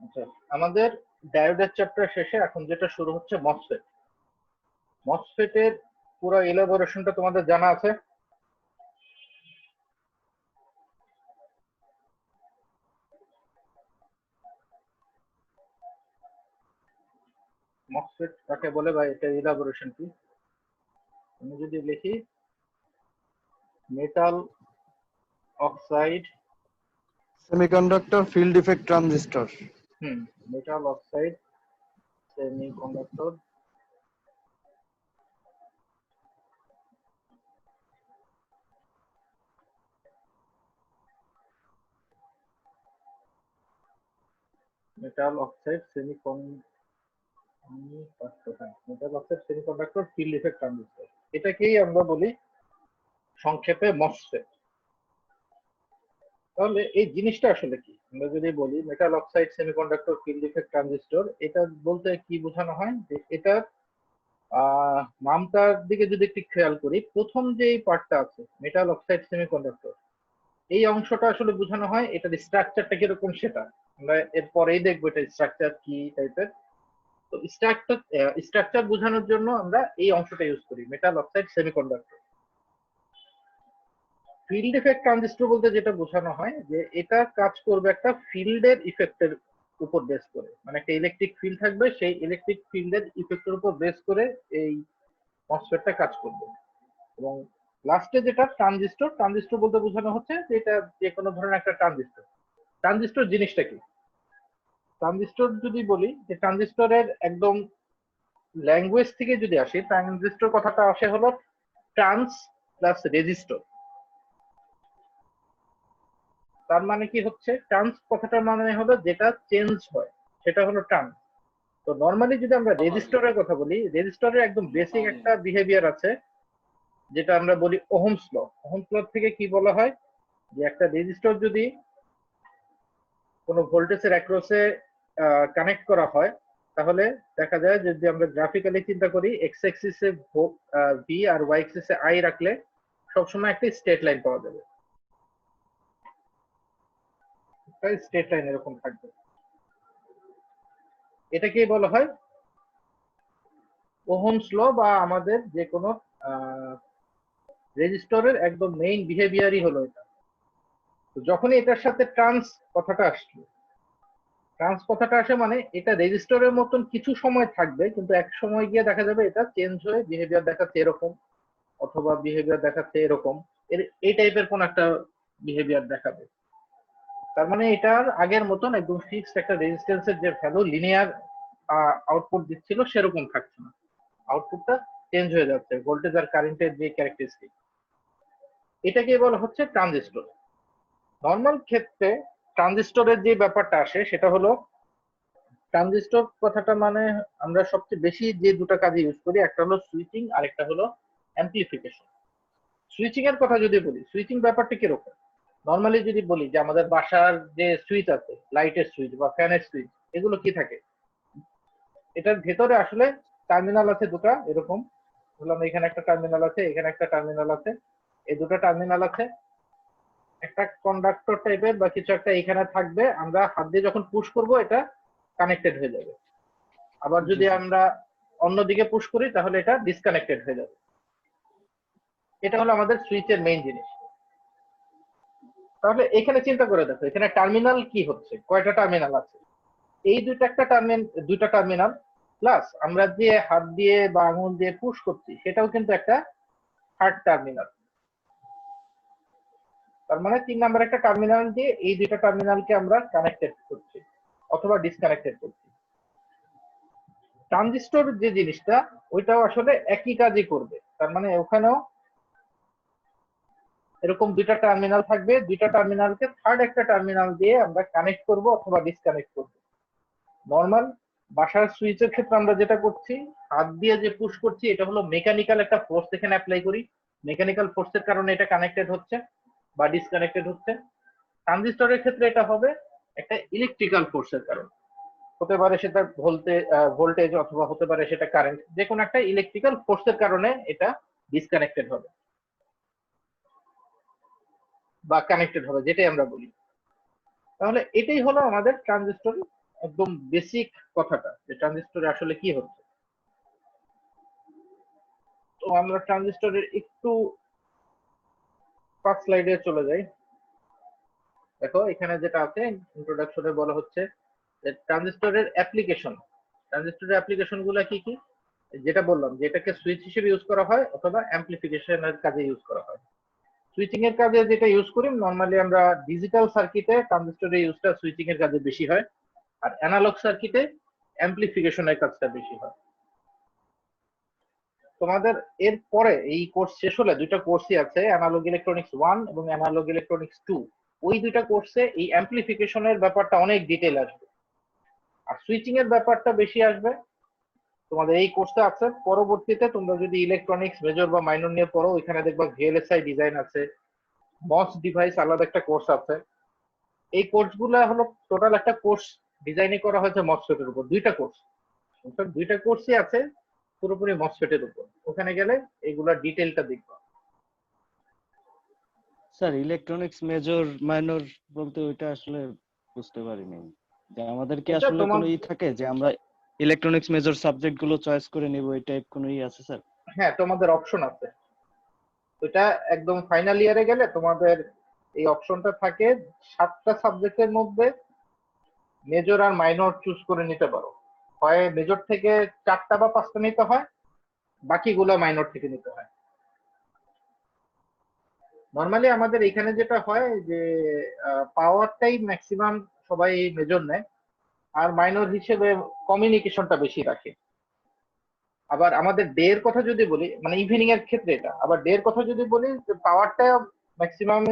আচ্ছা, আমাদের ডায়োডের চ্যাপ্টার শেষে এখন যেটা শুরু হচ্ছে মসফেট। মসফেটের পুরো এলাবোরেশনটা তোমাদের জানা আছে? মসফেট কাকে বলে বা এটা এলাবোরেশন কি? আমি যদি লিখি metal oxide, semiconductor field effect transistor. Metal oxide semiconductor metal oxide semiconductor field effect transistor, এটাকেই আমরা বলি সংক্ষেপে মসফেট। তাহলে এই জিনিসটা আসলে কি? আমরা যদি বলি metal oxide semiconductor field effect transistor, এটা বলতে কি বোঝানো হয়? যে এটার নামটার দিকে যদি একটু খেয়াল করি, প্রথম যে পার্টটা আছে মেটাল অক্সাইড সেমিকন্ডাক্টর, এই অংশটা আসলে বোঝানো হয় এটার স্ট্রাকচারটা কিরকম সেটা আমরা এরপরেই দেখবো এটা স্ট্রাকচার কি টাইপের। তো স্ট্রাকচার বোঝানোর জন্য আমরা এই অংশটা ইউজ করি, metal oxide semiconductor. Field effect transistor বলতে যেটা বোঝানো হয় যে এটা কাজ করবে একটা ফিল্ডের ইফেক্টের উপর বেস করে, মানে একটা ইলেকট্রিক ফিল্ড থাকবে, সেই ইলেকট্রিক ফিল্ডের ইফেক্টের উপর বেস করে এই মসফেটটা কাজ করবে। এবং লাস্টে যেটা ট্রানজিস্টর, ট্রানজিস্টর বলতে বোঝানো হচ্ছে যে এটা যে কোনো ধরনের একটা ট্রানজিস্টর। ট্রানজিস্টর জিনিসটা কি? ট্রানজিস্টর যদি বলি যে ট্রানজিস্টরের একদম ল্যাঙ্গুয়েজ থেকে যদি আসি, ট্রানজিস্টর কথাটা আসে হলো ট্রান্স প্লাস রেজিস্টর। তার মানে কি হচ্ছে? ট্রান্স কথাটার মানে হলো যেটা চেঞ্জ হয়, সেটা হলো ট্রান্স। তো নর্মালি যদি আমরা রেজিস্টরের কথা বলি, রেজিস্টরের একদম বেসিক একটা বিহেভিয়ার আছে যেটা আমরা বলি ওহমস ল। ওহমস ল থেকে কি বলা হয় যে একটা রেজিস্টর যদি কোনো ভোল্টেজের অ্যাক্রসে কানেক্ট করা হয়, তাহলে দেখা যায় যদি আমরা গ্রাফিক্যালি চিন্তা করি, এক্স অ্যাক্সিসে ভি আর ওয়াই অ্যাক্সিসে আই রাখলে সবসময় একটা স্ট্রেট লাইন পাওয়া যাবে, স্ট্রেট লাইন এরকম থাকবে। এটাকেই বলা হয় ওহমস ল, বা আমাদের যে কোনো রেজিস্টরের একদম মেইন বিহেভিয়ারই হলো এটা। তো যখনই এটার সাথে ট্রান্স কথাটা আসলো, ট্রান্স কথাটা আসে মানে এটা রেজিস্টরের মতন কিছু সময় থাকবে, কিন্তু এক সময় গিয়ে দেখা যাবে এটা চেঞ্জ হয়ে বিহেভিয়ার দেখাচ্ছে এরকম, অথবা বিহেভিয়ার দেখাচ্ছে এরকম, এই টাইপের কোন একটা বিহেভিয়ার দেখাবে। তার মানে এটার আগের মতন একদম ফিক্সড একটা রেজিস্ট্যান্সের যে ভ্যালু লিনিয়ার আউটপুট দিচ্ছিল সেরকম থাকছে না, আউটপুটটা চেঞ্জ হয়ে যাচ্ছে ভোল্টেজ আর কারেন্টের যে ক্যারেক্টারিস্টিক। এটাকে বলা হচ্ছে ট্রানজিস্টর। নর্মাল ক্ষেত্রে ট্রানজিস্টরের যে ব্যাপারটা আসে সেটা হলো, ট্রানজিস্টর কথাটা মানে আমরা সবচেয়ে বেশি যে দুটো কাজে ইউজ করি, একটা হলো সুইচিং আর একটা হলো অ্যাম্প্লিফিকেশন। সুইচিং এর কথা যদি বলি, সুইচিং ব্যাপারটা কিরকম? নর্মালি যদি বলি যে আমাদের বাসার যে সুইচ আছে, লাইটের সুইচ বা ফ্যানের সুইচ, এগুলো কি থাকে? এটার ভেতরে আসলে টার্মিনাল আছে দুটা, এরকম বললাম, এখানে একটা টার্মিনাল আছে, এখানে একটা টার্মিনাল আছে, এই দুটো টার্মিনাল আছে, একটা কন্ডাক্টর টাইপের বা কিছু একটা এখানে থাকবে, আমরা হাত দিয়ে যখন পুশ করব এটা কানেক্টেড হয়ে যাবে, আবার যদি আমরা অন্যদিকে পুশ করি তাহলে এটা ডিসকানেক্টেড হয়ে যাবে। এটা হলো আমাদের সুইচের মেইন জিনিস। তাহলে এখানে চিন্তা করে দেখো, এখানে টার্মিনাল কি হচ্ছে, কয়টা টার্মিনাল আছে? এই দুইটা টার্মিনাল প্লাস আমরা যে হাত দিয়ে বা আঙুল দিয়ে পুশ করছি সেটাও কিন্তু একটা থার্ড টার্মিনাল। তার মানে 3 নাম্বার একটা টার্মিনাল দিয়ে এই দুইটা টার্মিনালকে আমরা কানেক্টেড করছি অথবা ডিসকানেক্টেড করছি। ট্রানজিস্টর যে জিনিসটা, ওইটাও আসলে একই কাজই করবে। তার মানে ওখানেও এরকম দুইটা টার্মিনাল থাকবে, দুইটা টার্মিনালকে থার্ড একটা টার্মিনাল দিয়ে আমরা কানেক্ট করব অথবা ডিসকানেক্ট করব। নর্মাল বাসার সুইচের ক্ষেত্রে আমরা যেটা করছি, হাত দিয়ে যে পুশ করছি, এটা হলো মেকানিক্যাল একটা ফোর্স এখানে অ্যাপ্লাই করি, মেকানিক্যাল ফোর্সের কারণে এটা কানেক্টেড হচ্ছে বা ডিসকানেক্টেড হচ্ছে। ট্রানজিস্টরের ক্ষেত্রে এটা হবে একটা ইলেকট্রিক্যাল ফোর্সের কারণে, হতে পারে সেটা ভোল্টেজ অথবা হতে পারে সেটা কারেন্ট, যে কোনো একটা ইলেকট্রিক্যাল ফোর্সের কারণে এটা ডিসকানেক্টেড হবে বা কানেক্টেড হবে, যেটাই আমরা বলি। তাহলে এটাই হলো আমাদের ট্রানজিস্টর একদম বেসিক কথাটা যে ট্রানজিস্টরে আসলে কি হচ্ছে। তো আমরা ট্রানজিস্টরের একটু 5 স্লাইডে চলে যাই। দেখো এখানে যেটা আছে ইন্ট্রোডাকশনে বলা হচ্ছে যে ট্রানজিস্টরের অ্যাপ্লিকেশন গুলা কি কি, যেটা বললাম যে এটাকে সুইচ হিসেবে ইউজ করা হয় অথবা অ্যাম্প্লিফিকেশনের কাজে ইউজ করা হয়। সুইচিং এর কাজে যেটা ইউজ করি নর্মালি আমরা ডিজিটাল সার্কিটে ট্রানজিস্টরের ইউজটা সুইচিং এর কাজে বেশি হয়, আর অ্যানালগ সার্কিটে অ্যাম্প্লিফিকেশনের কাজটা বেশি হয়। তোমাদের এর পরে এই কোর্স শেষ হলে দুইটা কোর্সই আছে, অ্যানালগ ইলেকট্রনিক্স 1 এবং অ্যানালগ ইলেকট্রনিক্স 2। ওই দুইটা কোর্সে এই অ্যাম্প্লিফিকেশনের ব্যাপারটা অনেক ডিটেল আসবে, আর সুইচিং এর ব্যাপারটা বেশি আসবে তোমাদের এই কোর্সে আছে। পরবর্তীতে তোমরা যদি ইলেকট্রনিক্স মেজর বা মাইনর নিয়ে পড়ো, ওইখানে দেখবা ভিএলএসআই ডিজাইন আছে, মস ডিভাইস আলাদা একটা কোর্স আছে। এই কোর্সগুলো হলো টোটাল একটা কোর্স ডিজাইনই করা হয়েছে মসফেটের উপর, দুইটা কোর্সই আছে পুরোপুরি মসফেটের উপর। ওখানে গেলে এগুলা ডিটেলটা দেখবা। স্যার ইলেকট্রনিক্স মেজর মাইনর বলতে ওইটা আসলে বুঝতে পারিনি, যে আমাদের কি এটা আসলে তোমার, কোনো থাকে যে আমরা ইলেকট্রনিক্স মেজর সাবজেক্ট গুলো চয়েস করে নিব, এই টাইপ কোনো আছে স্যার? হ্যাঁ তোমাদের অপশন আছে, ওইটা একদম ফাইনাল ইয়ারে গেলে তোমাদের এই অপশনটা থাকে 7টা সাবজেক্টের মধ্যে মেজর আর মাইনর চুজ করে নিতে পারো। হয় মেজর থেকে 4টা বা 5টা নিতে হয়, বাকিগুলো মাইনর থেকে নিতে হয়। নর্মালি আমাদের এখানে যেটা হয় যে পাওয়ারটাই ম্যাক্সিমাম সবাই মেজর নেয়, আর মাইনর হিসেবে কমিউনিকেশনটা বেশি রাখে। আবার আমাদের ডে এর কথা যদি বলি, মানে ইভিনিং এর ক্ষেত্রে এটা, আবার ডে এর কথা যদি বলি পাওয়ারটা ম্যাক্সিমাম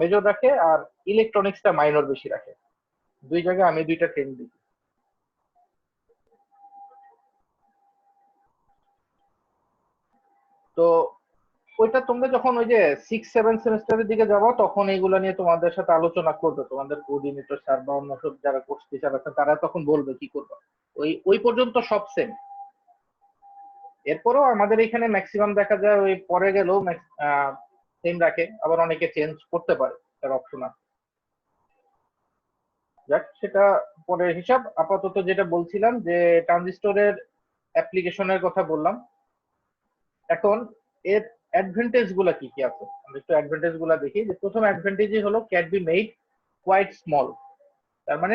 মেজর রাখে আর ইলেকট্রনিক্সটা মাইনর বেশি রাখে। দুই জায়গায় আমি দুইটা ট্রেন্ড দিই। তো ওইটা তোমরা যখন ওই যে 6-7 সেমিস্টারের দিকে যাবো তখন এইগুলা নিয়ে তোমাদের সাথে আলোচনা করবে, তোমাদের কোঅর্ডিনেটর স্যার বা অন্য সব যারা কোর্স টিচার আছে তারা তখন বলবে কি করবে। ওই পর্যন্ত সব সেম। এরপরেও আমাদের এখানে ম্যাক্সিমাম দেখা যায় ওই পরে গেলেও সেম রাখে, আবার অনেকে চেঞ্জ করতে পারে, তার অপশন আছে। যাক সেটা পরের হিসাব। আপাতত যেটা বলছিলাম যে ট্রানজিস্টরের অ্যাপ্লিকেশনের কথা বললাম, এখন এর অ্যাডভান্টেজ গুলা কি কি আছে আমরা একটু অ্যাডভান্টেজ গুলা দেখি। যে প্রথম অ্যাডভান্টেজই হলো can be made quite small, তার মানে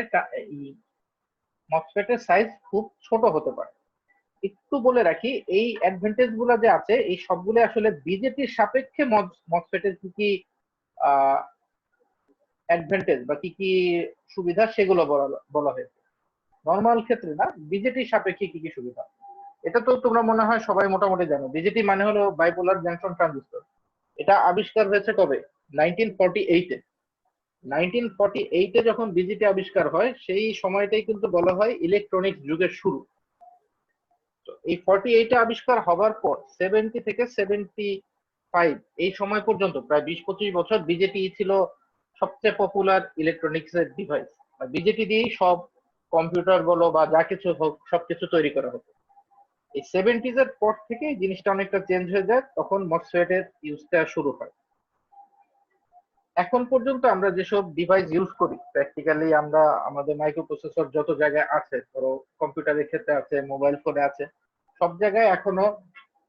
মসফেটের সাইজ খুব ছোট হতে পারে। একটু বলে রাখি এই অ্যাডভান্টেজ গুলা যে আছে এই সবগুলো আসলে বিজেপির সাপেক্ষে মসফেটের কি কি অ্যাডভান্টেজ বা কি কি সুবিধা সেগুলো বলা হয়েছে, নর্মাল ক্ষেত্রে না, বিজেপির সাপেক্ষে কি কি সুবিধা। এটা তো তোমরা মনে হয় সবাই মোটামুটি জানো, বিজেটি মানে হলো বাইপোলার জাংশন ট্রানজিস্টর। এটা আবিষ্কার হয়েছে কবে? 1948-এ। 1948-এ যখন বিজেটি আবিষ্কার হয় সেই সময়টাই কিন্তু বলা হয় ইলেকট্রনিক্স যুগের শুরু। তো এই 48-এ আবিষ্কার হবার পর 70 থেকে 75 এই সময় পর্যন্ত প্রায় 20-25 বছর বিজেটি ছিল সবচেয়ে পপুলার ইলেকট্রনিক্স এর ডিভাইস। বিজেটি দিয়েই সব কম্পিউটার বলো বা যা কিছু হোক সবকিছু তৈরি করা হতো। এই 70s এর পর থেকে জিনিসটা অনেকটা চেঞ্জ হয়ে যায়, তখন মসফেটের ইউজটা শুরু হয়। এখন পর্যন্ত আমরা যেসব ডিভাইস ইউজ করি প্র্যাকটিক্যালি আমরা আমাদের মাইক্রো প্রসেসর যত জায়গায় আছে, ধরো কম্পিউটারের ক্ষেত্রে আছে, মোবাইল ফোনে আছে, সব জায়গায় এখনো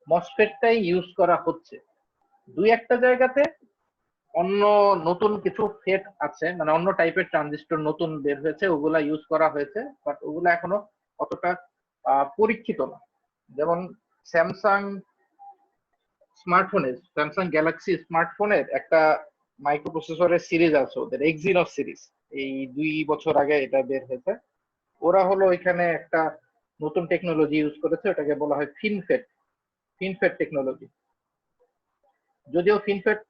মসফেটটাই ইউজ করা হচ্ছে। দুই একটা জায়গাতে অন্য নতুন কিছু ফেট আছে, মানে অন্য টাইপের ট্রানজিস্টর নতুন বের হয়েছে, ওগুলা ইউজ করা হয়েছে, বাট ওগুলা এখনো অতটা পরীক্ষিত না। যেমন স্যামসাং স্যামসাং গ্যালাক্সি স্মার্টফোনের একটা মাইক্রোপ্রসেসরের সিরিজ আছে, ওদের এক্সিনস সিরিজ, এই 2 বছর আগে এটা বের হয়েছে। ওরা হলো এখানে একটা নতুন টেকনোলজি ইউজ করেছে, ওটাকে বলা হয় ফিনফেট টেকনোলজি। যদিও ফিনফেট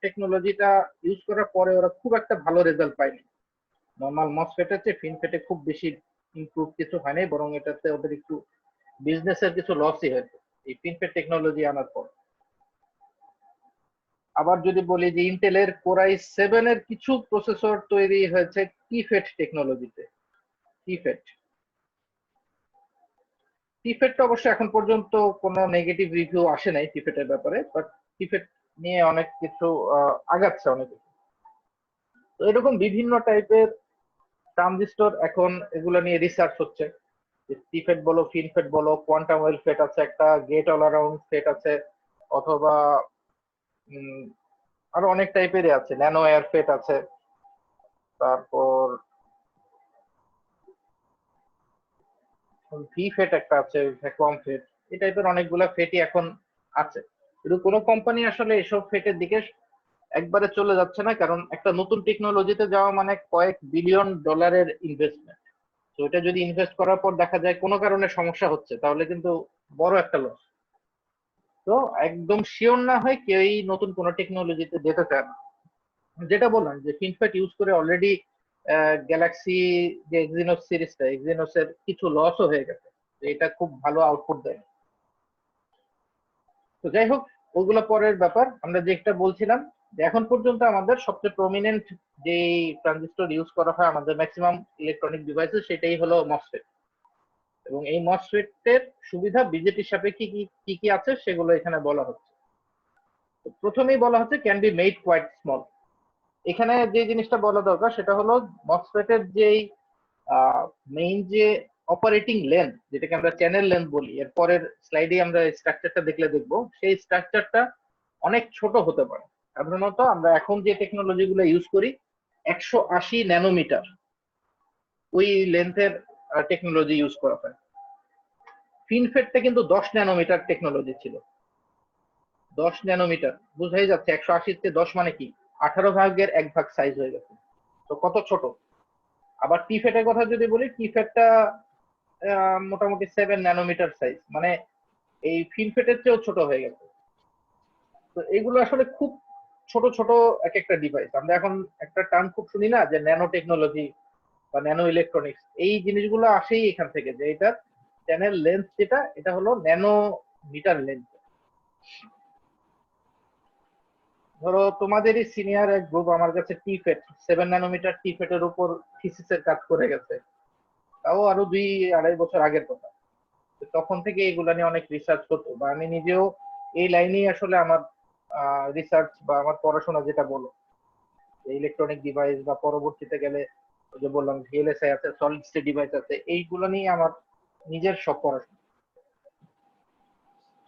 টেকনোলজিটা ইউজ করার পরে ওরা খুব একটা ভালো রেজাল্ট পায়নি। নর্মাল মসফেটের চেয়ে ফিনফেটে খুব বেশি ইমপ্রুভ কিছু হয়নি, বরং এটাতে ওদের একটু বিজনেসের কিছু লসই হয়েছে এই ফিনফেট টেকনোলজি আনার পর। আবার যদি বলি যে ইন্টেলের কোরাই 7 এর কিছু প্রসেসর তৈরি হয়েছে টিফেট টেকনোলজিতে। টিফেট টিফেটটা অবশ্য এখন পর্যন্ত কোনো নেগেটিভ রিভিউ আসে নাই টিফেটের ব্যাপারে, বাট টিফেট নিয়ে অনেক কিছু আগাচ্ছে অনেক কিছু। তো এরকম বিভিন্ন টাইপের ট্রানজিস্টর এখন এগুলো নিয়ে রিসার্চ হচ্ছে, টিফেট বলো, ফিনফেট বলো, কোয়ান্টাম ওয়েল ফেট আছে, একটা গেট অল অ্যারাউন্ড ফেট আছে, অথবা আরো অনেক টাইপেরই আছে, ন্যানো এয়ার ফেট আছে, তারপর ভি ফেট একটা আছে, ভ্যাকুয়াম ফেট, এই টাইপের অনেকগুলা ফেটই এখন আছে। কিন্তু কোনো কোম্পানি আসলে এসব ফেটের দিকে একবারে চলে যাচ্ছে না, কারণ একটা নতুন টেকনোলজিতে যাওয়া মানে কয়েক বিলিয়ন ডলারের ইনভেস্টমেন্ট। তো এটা যদি ইনভেস্ট করার পর দেখা যায় কোনো কারণে সমস্যা হচ্ছে, তাহলে কিন্তু বড় একটা লস। তো একদম শিওর না হয় কেউই নতুন কোনো টেকনোলজিতে যেতে চায় না। যেটা বললাম যে ফিনফেট ইউজ করে অলরেডি গ্যালাক্সি যে এক্সিনোস সিরিজটা, এক্সিনোসের কিছু লসও হয়ে গেছে, তো এটা খুব ভালো আউটপুট দেয়। তো যাই হোক, ওগুলো পরের ব্যাপার। আমরা যেটা বলছিলাম যে এখন পর্যন্ত আমাদের সবচেয়ে প্রমিনেন্ট যে ট্রানজিস্টর ইউজ করা হয় আমাদের ম্যাক্সিমাম ইলেকট্রনিক ডিভাইসে, সেটাই হলো মসফেট। এবং এই মসফেটের সুবিধা বিজেটির সাপেক্ষে কি কি কি আছে সেগুলো এখানে বলা হচ্ছে। তো প্রথমেই বলা হচ্ছে can be made quite small. এখানে যে জিনিসটা বলা দরকার সেটা হলো মসফেটের যেই মেইন যে অপারেটিং লেন্থ, যেটাকে আমরা চ্যানেল লেন্থ বলি, এর পরের স্লাইডে আমরা স্ট্রাকচারটা দেখলে দেখবো সেই স্ট্রাকচারটা অনেক ছোট হতে পারে। সাধারণত আমরা এখন যে টেকনোলজি গুলো ইউজ করি 180 ন্যানোমিটার ওই লেন্থের টেকনোলজি ইউজ করা হয়। ফিনফেটটা কিন্তু 10 ন্যানোমিটার টেকনোলজি ছিল। 10 ন্যানোমিটার বুঝাই যাচ্ছে 180-তে 10 মানে কি, 18 ভাগের 1 ভাগ সাইজ হয়ে গেছে। তো কত ছোট। আবার টিফেটের কথা যদি বলি, টিফেটটা মোটামুটি 7 ন্যানোমিটার সাইজ, মানে এই ফিনফেটের চেয়েও ছোট হয়ে গেছে। তো এগুলো আসলে খুব ছোট ছোট এক একটা ডিভাইস। আমরা এখন একটা টার্ম খুব শুনি না যে ন্যানো টেকনোলজি বা ন্যানো ইলেকট্রনিক্স, এই জিনিসগুলো আসেই এখান থেকে, যে এটা চ্যানেল লেন্থ যেটা, এটা হলো ন্যানো মিটার লেন্থ। ধরো তোমাদেরই সিনিয়র এক গ্রুপ আমার কাছে টিফেট 7 ন্যানোমিটার টিফেটের উপর থিসিসের কাজ করে গেছে, তাও আরো 2-2.5 বছর আগের কথা। তো তখন থেকে এগুলা নিয়ে অনেক রিসার্চ হতো, বা আমি নিজেও এই লাইনেই আসলে আমার রিসার্চ বা আমার পড়াশোনা যেটা বলো, ইলেকট্রনিক ডিভাইস বা পরবর্তীতে গেলে ওই যে বললাম ভিএলএসআই আছে, সলিড স্টেট ডিভাইস আছে, এইগুলো নিয়ে আমার নিজের সব পড়াশোনা।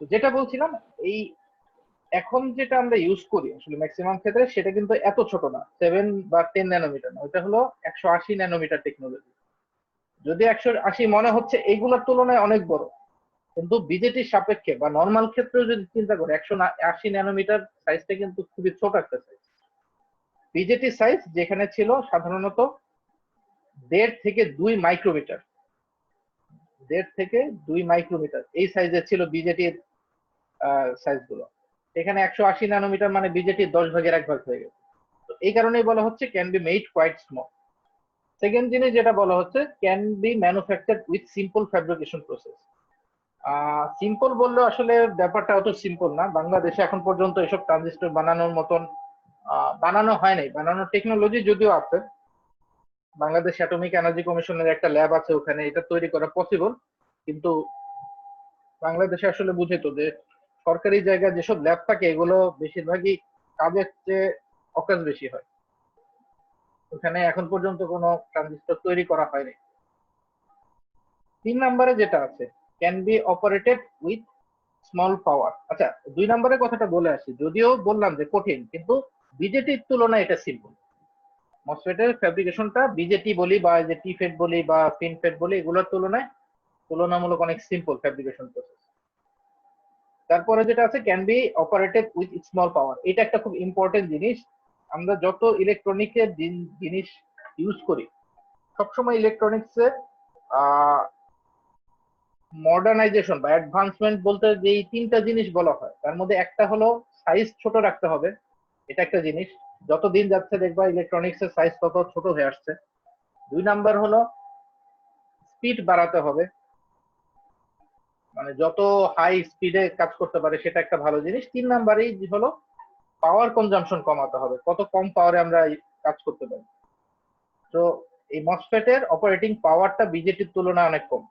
তো যেটা বলছিলাম, এই এখন যেটা আমরা ইউজ করি আসলে ম্যাক্সিমাম ক্ষেত্রে সেটা কিন্তু এত ছোট না, 7 বা 10 ন্যানোমিটার না, ওটা হলো 180 ন্যানোমিটার টেকনোলজি। যদি 180 মনে হচ্ছে এইগুলোর তুলনায় অনেক বড়, কিন্তু বিজেটির সাপেক্ষে বা নর্মাল ক্ষেত্রেও যদি চিন্তা করে 180 ন্যানোমিটার সাইজটা কিন্তু খুবই ছোট একটা সাইজ। বিজেটি সাইজ যেখানে ছিল সাধারণত 1.5 থেকে 2 মাইক্রোমিটার, 1.5 থেকে 2 মাইক্রোমিটার এই সাইজের ছিল বিজেটির সাইজ গুলো। এখানে 180 ন্যানোমিটার মানে বিজেটির 10 ভাগের 1 ভাগ হয়ে গেছে। তো এই কারণেই বলা হচ্ছে can be made quite small. Second জিনিস যেটা বলা হচ্ছে can be manufactured with simple fabrication process. Simple বললেও আসলে ব্যাপারটা অত সিম্পল না। বাংলাদেশে এখন পর্যন্ত এসব ট্রানজিস্টর বানানোর মতন বানানো হয় নাই, বানানোর টেকনোলজি যদিও আছে। বাংলাদেশ অ্যাটমিক এনার্জি কমিশনের একটা ল্যাব আছে, ওখানে এটা তৈরি করা পসিবল। কিন্তু বাংলাদেশে আসলে বুঝে তো যে সরকারি জায়গায় যেসব ল্যাব থাকে এগুলো বেশিরভাগই কাজের চেয়ে অকাজ বেশি হয়, ওখানে এখন পর্যন্ত কোনো ট্রানজিস্টর তৈরি করা হয়নি। 3 নম্বরে যেটা আছে can be operated with small power. আচ্ছা, 2 নম্বরের কথাটা বলে আসি, যদিও বললাম যে কঠিন, কিন্তু বিজেটির তুলনায় এটা সিম্পল। মসফেটের ফ্যাব্রিকেশনটা বিজেটি বলি বা যে টিফেট বলি বা ফিনফেট বলি, এগুলোর তুলনায় তুলনামূলক অনেক সিম্পল ফ্যাব্রিকেশন প্রসেস। তারপরে যেটা আছে can be operated with small power, এটা একটা খুব ইম্পর্টেন্ট জিনিস। আমরা যত ইলেকট্রনিকের জিনিস ইউজ করি সবসময় ইলেকট্রনিক্সে মডার্নাইজেশন বা অ্যাডভান্সমেন্ট বলতে যে 3টা জিনিস বলা হয়, তার মধ্যে একটা হলো সাইজ ছোট রাখতে হবে। এটা একটা জিনিস, যত দিন যাচ্ছে দেখবা ইলেকট্রনিক্স এর সাইজ তত ছোট হয়ে আসছে। 2 নাম্বার হলো স্পিড বাড়াতে হবে, মানে যত হাই স্পিডে কাজ করতে পারে সেটা একটা ভালো জিনিস। 3 নাম্বারই হলো পাওয়ার কনজাম্পশন কমাতে হবে, কত কম পাওয়ারে আমরা কাজ করতে পারি। তো এই মসফেটের অপারেটিং পাওয়ারটা বিজেটির তুলনায় অনেক কম।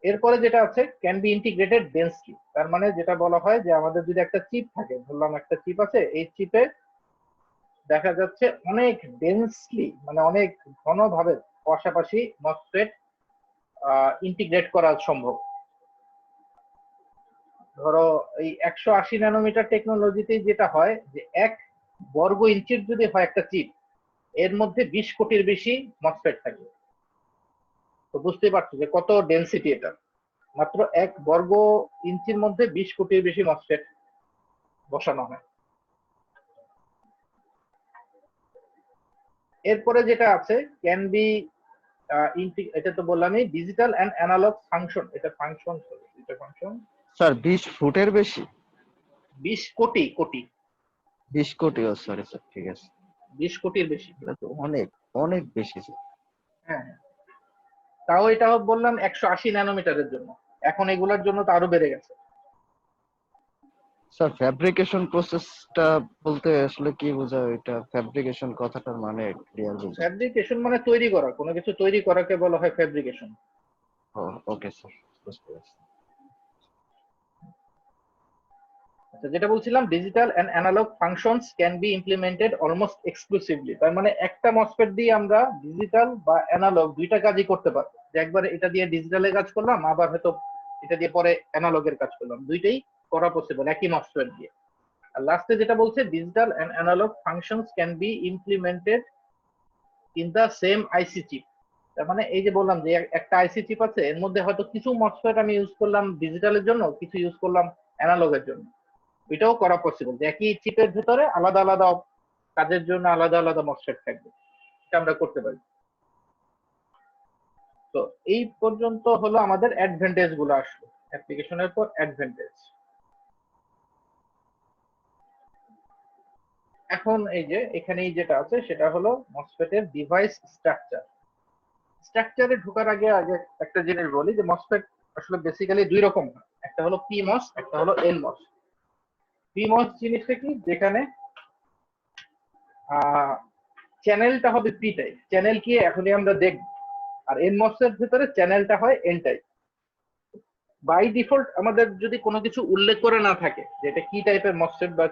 এরপরে যেটা আছে ক্যান বি ইন্টিগ্রেটেড ডেন্সলি, তার মানে যেটা বলা হয় যে আমাদের যদি একটা চিপ থাকে, ধরলাম একটা চিপ আছে, এই চিপে দেখা যাচ্ছে অনেক ডেন্সলি, মানে অনেক ঘনভাবে পাশাপাশি মসফেট ইন্টিগ্রেট করা সম্ভব। ধরো এই 180 ন্যানোমিটার টেকনোলজিতে যেটা হয় যে 1 বর্গ ইঞ্চির যদি হয় একটা চিপ, এর মধ্যে 20 কোটির বেশি মসফেট থাকে। তো বুঝতেই পারছো যে কত ডেন্সিটি এটা, মাত্র 1 বর্গ ইঞ্চির মধ্যে 20 কোটির বেশি মসফেট বসানো হয়। এরপরে যেটা আছে ক্যান বি, এটা তো বললামই, ডিজিটাল এন্ড অ্যানালগ ফাংশন, এটা ফাংশন, এটা ফাংশন। স্যার 20 ফুটের বেশি? 20 কোটি কোটি 20 কোটি, ও সরি স্যার, ঠিক আছে। 20 কোটির বেশি। এটা তো অনেক অনেক বেশি স্যার। হ্যাঁ হ্যাঁ। তাও এটা বললাম 180 ন্যানোমিটারের জন্য, এখন এগুলোর জন্য তো আরো বেড়ে গেছে। স্যার ফ্যাব্রিকেশন প্রসেসটা বলতে আসলে কি বোঝায়? এটা ফ্যাব্রিকেশন কথাটার মানে ক্লিয়ার বুঝি। ফ্যাব্রিকেশন মানে তৈরি করা, কোনো কিছু তৈরি করাকে বলা হয় ফ্যাব্রিকেশন। ও ওকে স্যার, বুঝতে পারছি। আচ্ছা, যেটা বলছিলাম digital and analog functions can be implemented almost exclusively, তার মানে একটা মসফেট দিয়ে আমরা ডিজিটাল বা অ্যানালগ দুইটা কাজই করতে পারবো। যে একবার এটা দিয়ে ডিজিটালের কাজ করলাম, আবার হয়তো এটা দিয়ে পরে অ্যানালগের কাজ করলাম, দুইটাই করা পসিবল একই মসফেট দিয়ে। আর লাস্টে যেটা বলছে digital and analog functions can be implemented in the same IC chip. তার মানে এই যে বললাম যে একটা আইসি চিপ আছে, এর মধ্যে হয়তো কিছু মসফেট আমি ইউজ করলাম ডিজিটালের জন্য, কিছু ইউজ করলাম অ্যানালগের জন্য, এটাও করা পসিবল। যে একই চিপের ভিতরে আলাদা আলাদা কাজের জন্য আলাদা আলাদা মসফেট থাকবে, এটা আমরা করতে পারি। তো এই পর্যন্ত হলো আমাদের অ্যাডভান্টেজ গুলো, আসলো অ্যাপ্লিকেশনের পর অ্যাডভান্টেজ। এখন এই যে এখানেই যেটা আছে সেটা হলো মসফেটের ডিভাইস স্ট্রাকচার। স্ট্রাকচারে ঢোকার আগে আগে একটা জিনিস বলি যে মসফেট আসলে বেসিক্যালি দুই রকম হয়, একটা হলো পিমস, একটা হলো এনমস। পিমস জিনিসটা কি, যেখানে চ্যানেলটা হবে পি টাইপ, চ্যানেল কি এখনই আমরা দেখব। আর এনমস এর ভিতরে চ্যানেলটা হয় এন টাইপ। বাই ডিফল্ট আমাদের যদি কোনো কিছু উল্লেখ করে না থাকে যে এটা কি টাইপের মসফেট বা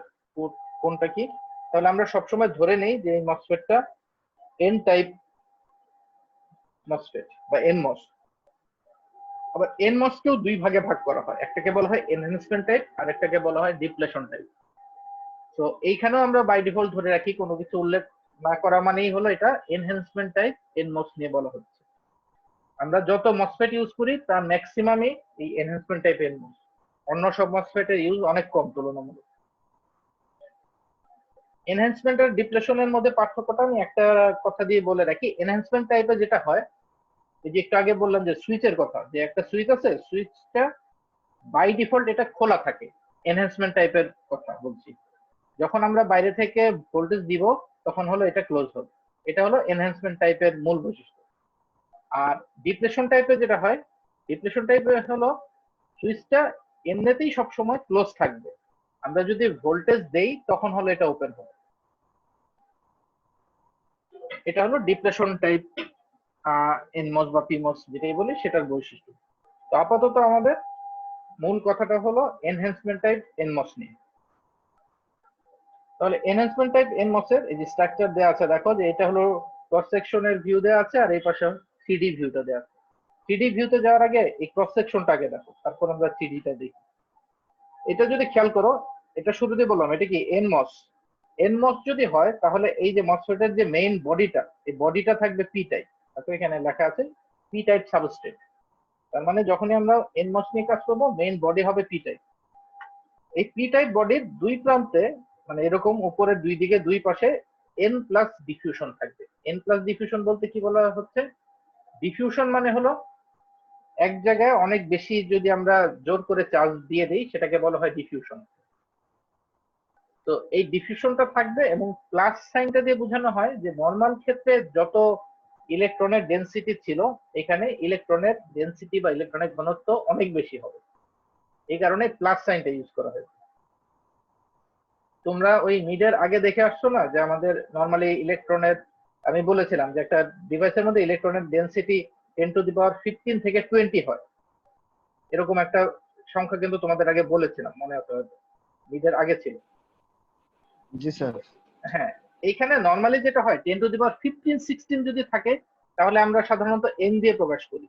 কোনটা কি, তাহলে আমরা সবসময় ধরে নেই যে এই মসফেটটা এন টাইপ মসফেট বা এনমস। আবার এনমস কেও দুই ভাগে ভাগ করা হয়, একটাকে বলা হয় এনহ্যান্সমেন্ট টাইপ আর একটাকে বলা হয় ডিপ্লেশন টাইপ। তো এইখানেও আমরা বাই ডিফল্ট ধরে রাখি কোনো কিছু উল্লেখ না করা মানেই হলো এটা এনহ্যান্সমেন্ট টাইপ এনমস নিয়ে বলা হচ্ছে। আমরা যত মসফেট ইউজ করি তার ম্যাক্সিমামই এই এনহ্যান্সমেন্ট টাইপ এনমস, অন্য সব মসফেটের ইউজ অনেক কম তুলনামূলক। এনহ্যান্সমেন্ট আর ডিপ্লেশনের মধ্যে পার্থক্যটা আমি একটা কথা দিয়ে বলে রাখি। এনহ্যান্সমেন্ট টাইপে যেটা হয়, এই যে একটু আগে বললাম যে সুইচের কথা, যে একটা সুইচ আছে, সুইচটা বাই ডিফল্ট এটা খোলা থাকে। এনহ্যান্সমেন্ট টাইপের কথা বলছি, যখন আমরা বাইরে থেকে ভোল্টেজ দিব তখন হলো এটা ক্লোজ হবে। এটা হলো এনহ্যান্সমেন্ট টাইপের মূল বৈশিষ্ট্য। আর ডিপ্লেশন টাইপের যেটা হয়, ডিপ্লেশন টাইপের হলো সুইচটা এমনিতেই সবসময় ক্লোজ থাকবে, আমরা যদি ভোল্টেজ দেই তখন হলো এটা ওপেন হবে। এটা হলো ডিপ্লেশন টাইপ এনমস বা পিমস যেটাই বলি সেটার বৈশিষ্ট্য। তো আপাতত আমাদের মূল কথাটা হলো এনহ্যান্সমেন্ট টাইপ এনমস নিয়ে। তাহলে এনহ্যান্সমেন্ট টাইপ এনমস এর এই যে স্ট্রাকচার দেওয়া আছে, দেখো যে এটা হলো ক্রস সেকশনের ভিউ দেওয়া আছে আর এই পাশে থ্রিডি ভিউটা দেওয়া আছে। থ্রিডি ভিউতে যাওয়ার আগে এই ক্রস সেকশনটা আগে দেখো, তারপর আমরা থ্রিডিটা দেখি। এটা যদি খেয়াল করো, এটা শুরুতে বললাম এটা কি এনমস। এনমস যদি হয় তাহলে এই যে মসফেটের যে মেইন বডিটা, এই বডিটা থাকবে পি টাইপ। দেখো এখানে লেখা আছে পি টাইপ সাবস্ট্রেট। তার মানে যখনই আমরা এনমস নিয়ে কাজ করবো মেইন বডি হবে পি টাইপ। এই পি টাইপ বডির দুই প্রান্তে মানে এরকম উপরের দুই দিকে দুই পাশে এন প্লাস ডিফিউশন থাকবে। এন প্লাস ডিফিউশন বলতে কি বলা হচ্ছে, ডিফিউশন মানে হলো এক জায়গায় অনেক বেশি যদি আমরা জোর করে চার্জ দিয়ে দিই সেটাকে বলা হয় ডিফিউশন। তো এই ডিফিউশনটা থাকবে এবং প্লাস সাইনটা দিয়ে বোঝানো হয় যে নর্মাল ক্ষেত্রে যত ইলেকট্রনের ডেনসিটি ছিল, এখানে ইলেকট্রনের ডেনসিটি বা ইলেকট্রনের ঘনত্ব অনেক বেশি হবে, এই কারণে প্লাস সাইনটা ইউজ করা হয়েছে। তোমরা ওই মিডের আগে দেখে আসছো না যে আমাদের নর্মালি ইলেকট্রনের, আমি বলেছিলাম যে একটা ডিভাইসের মধ্যে ইলেকট্রনের ডেনসিটি 10⁻15 থেকে 20 হয়, এরকম একটা সংখ্যা কিন্তু তোমাদের আগে বলেছিলাম, মনে আছে হয়তো, মিডের আগে ছিল। জি স্যার। হ্যাঁ, এইখানে নর্মালি যেটা হয় 10^15 16 যদি থাকে তাহলে আমরা সাধারণত n দিয়ে প্রকাশ করি।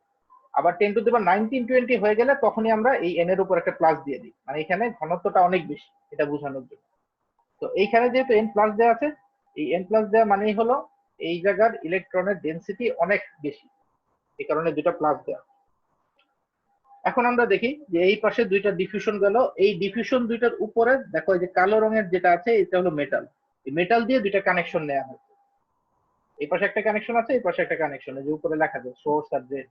আবার 10^19 20 হয়ে গেলে তখনই আমরা এই n এর উপর একটা প্লাস দিয়ে দিই, মানে এখানে ঘনত্বটা অনেক বেশি এটা বোঝানোর জন্য। তো এইখানে যেহেতু n প্লাস দেওয়া আছে, এই n প্লাস দেওয়া মানেই হলো এই জায়গার ইলেকট্রনের ডেনসিটি অনেক বেশি, এই কারণে দুটো প্লাস দেওয়া। এখন আমরা দেখি যে এই পাশে দুইটা ডিফিউশন গেল, এই ডিফিউশন দুইটার উপরে দেখো এই যে কালো রঙের যেটা আছে এটা হলো মেটাল, এই মেটাল দিয়ে দুইটা কানেকশন নেওয়া হয়েছে। এই পাশে একটা কানেকশন আছে, এই পাশে একটা কানেকশন, এই যে উপরে লেখা আছে সোর্স আর ড্রেন।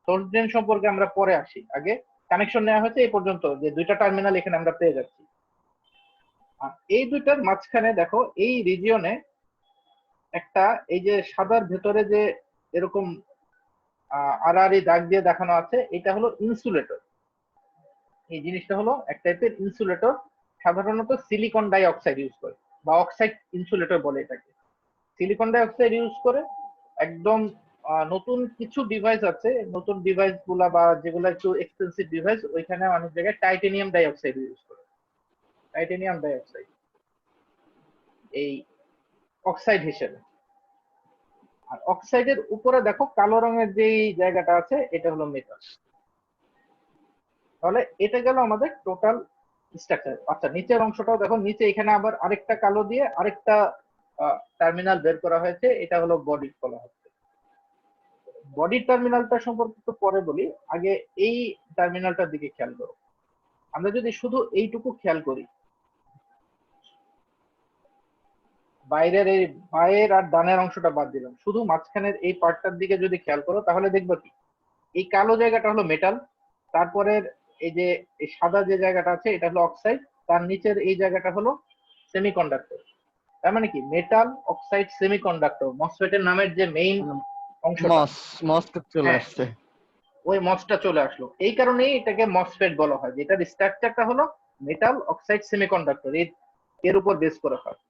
সোর্স ড্রেন সম্পর্কে আমরা পরে আসি, আগে কানেকশন নেওয়া হয়েছে এই পর্যন্ত যে দুইটা টার্মিনাল এখানে আমরা পেয়ে যাচ্ছি। আর এই দুইটার মাঝখানে দেখো এই রিজিয়নে একটা এই যে সাদার ভেতরে যে এরকম আড়াআড়ি দাগ দিয়ে দেখানো আছে, এটা হলো ইনসুলেটর। এই জিনিসটা হলো এক টাইপের ইনসুলেটর, সাধারণত সিলিকন ডাই অক্সাইড ইউজ করে বা অক্সাইড ইনসুলেটর বলে এটাকে। সিলিকন ডাই অক্সাইড ইউজ করে একদম নতুন কিছু ডিভাইস আছে, নতুন ডিভাইস গুলা বা যেগুলো একটু এক্সপেন্সিভ ডিভাইস ওইখানে অনেক জায়গায় টাইটেনিয়াম ডাই অক্সাইড ইউজ করে। টাইটেনিয়াম ডাই অক্সাইড এই অক্সাইড হিসেবে। আর অক্সাইডের উপরে দেখো কালো রঙের যে জায়গাটা আছে এটা হলো মেটাল। তাহলে এটা গেল আমাদের টোটাল স্ট্রাকচার। আচ্ছা নিচের অংশটাও দেখো, নিচে এখানে আবার আরেকটা কালো দিয়ে আরেকটা টার্মিনাল বের করা হয়েছে, এটা হলো বডি বলা হচ্ছে। বডি টার্মিনালটা সম্পর্কে একটু পরে বলি, আগে এই টার্মিনালটার দিকে খেয়াল করো। আমরা যদি শুধু এইটুকু খেয়াল করি, বাইরের এই বায়ের আর ডানের অংশটা বাদ দিলাম, শুধু মাঝখানের এই পার্টটার দিকে যদি খেয়াল করো তাহলে দেখবো কি এই কালো জায়গাটা হলো মেটাল, তারপরের এই যে এই সাদা যে জায়গাটা আছে এটা হলো অক্সাইড, তার নিচের এই জায়গাটা হলো সেমিকন্ডাক্টর। তার মানে কি মেটাল অক্সাইড সেমিকন্ডাক্টর মসফেটের নামের যে মেইন অংশটা, মসটা চলে হ্যাঁ আসছে। ওই মসটা চলে আসলো। এই কারণেই এটাকে মসফেট বলা হয়, যেটার স্ট্রাকচারটা হলো মেটাল অক্সাইড সেমিকন্ডাক্টর, এর উপর বেস করা হয়।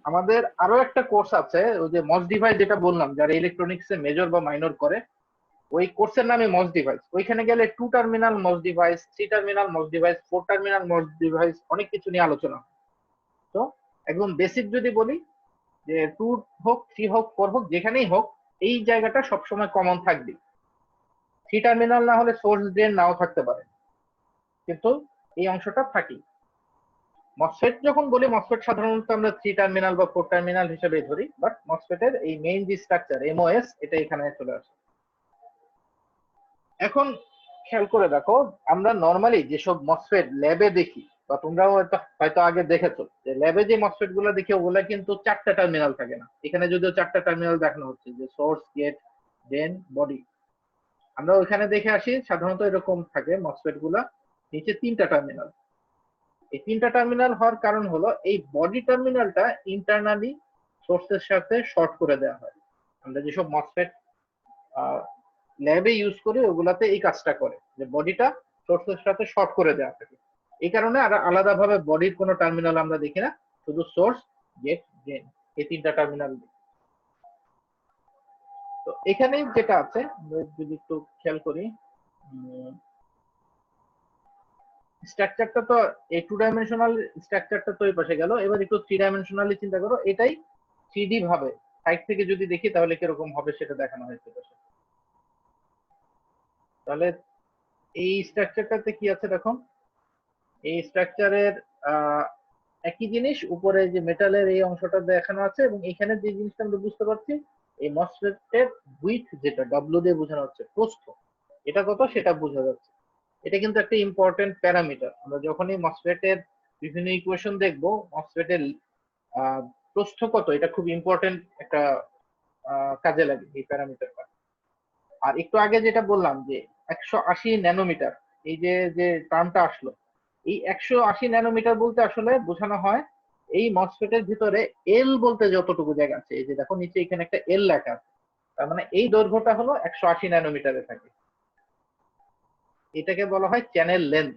আমাদের আরো একটা কোর্স আছে ওই যে মস ডিভাইস যেটা বললাম, যারা ইলেকট্রনিক্স এ মেজর বা মাইনর করে, ওই কোর্সের নামে মস ডিভাইস। ওইখানে গেলে 2 টার্মিনাল মস ডিভাইস, 3 টার্মিনাল মস ডিভাইস, 4 টার্মিনাল মস ডিভাইস অনেক কিছু নিয়ে আলোচনা হয়। তো একদম বেসিক যদি বলি যে 2 হোক 3 হোক 4 হোক যেখানেই হোক এই জায়গাটা সবসময় কমন থাকবে। 3 টার্মিনাল না হলে সোর্স ড্রেন নাও থাকতে পারে, কিন্তু এই অংশটা থাকেই। মসফেট যখন বলি, মসফেট সাধারণত আমরা 3 টার্মিনাল বা 4 টার্মিনাল হিসেবে ধরি, বাট মসফেটের এই মেইন যে স্ট্রাকচার এমওএস এটা এখানে চলে আসে। এখন খেয়াল করে দেখো, আমরা নর্মালি যেসব মসফেট ল্যাবে দেখি বা তোমরাও হয়তো আগে দেখেছো যে ল্যাবে যে মসফেট গুলো দেখি ওগুলা কিন্তু 4টা টার্মিনাল থাকে না। এখানে যদিও 4টা টার্মিনাল দেখানো হচ্ছে যে সোর্স গেট ড্রেন বডি, আমরা ওইখানে দেখে আসি সাধারণত এরকম থাকে মসফেট গুলা, নিচে 3টা টার্মিনাল। এই 3টা টার্মিনাল হওয়ার কারণ হলো এই বডি টার্মিনালটা ইন্টারনালি সোর্সের সাথে শর্ট করে দেওয়া হয়। আমরা যেসব মসফেট ল্যাবে ইউজ করি ওগুলাতে এই কাজটা করে যে বডিটা সোর্সের সাথে শর্ট করে দেওয়া থাকে। এই কারণে আর আলাদাভাবে বডির কোনো টার্মিনাল আমরা দেখি না, শুধু সোর্স গেট ড্রেন এই 3টা টার্মিনাল। তো এখানে যেটা আছে যদি একটু খেয়াল করি, স্ট্রাকচারটা তো এই 2 ডাইমেনশনাল স্ট্রাকচারটা তো এই পাশে গেল, এবার একটু 3 ডাইমেনশনালি চিন্তা করো, এটাই 3D ভাবে সাইড থেকে যদি দেখি তাহলে কিরকম হবে সেটা দেখানো হয়েছে। তাহলে এই স্ট্রাকচারটাতে কি আছে দেখো, এই স্ট্রাকচারের একই জিনিস উপরে যে মেটালের এই অংশটা দেখানো আছে, এবং এখানে যে জিনিসটা আমরা বুঝতে পারছি এই মসফেটের উইথ যেটা ডব্লিউ দিয়ে বোঝানো হচ্ছে প্রস্থ, এটা কত সেটা বোঝা যাচ্ছে। এটা কিন্তু একটা ইম্পর্টেন্ট প্যারামিটার। আমরা যখনই মসফেটের বিভিন্ন ইকুয়েশন দেখবো মসফেটের প্রস্থ কত এটা খুব ইম্পর্টেন্ট একটা কাজে লাগে এই প্যারামিটারটা। আর একটু আগে যেটা বললাম যে 180 ন্যানোমিটার, এই যে যে টার্মটা আসলো, এই 180 ন্যানোমিটার বলতে আসলে বোঝানো হয় এই মসফেটের ভিতরে এল বলতে যতটুকু জায়গা আছে, এই যে দেখো নিচে এখানে একটা এল লেখা আছে, তার মানে এই দৈর্ঘ্যটা হলো 180 ন্যানোমিটারে থাকে। এটাকে বলা হয় চ্যানেল লেন্থ।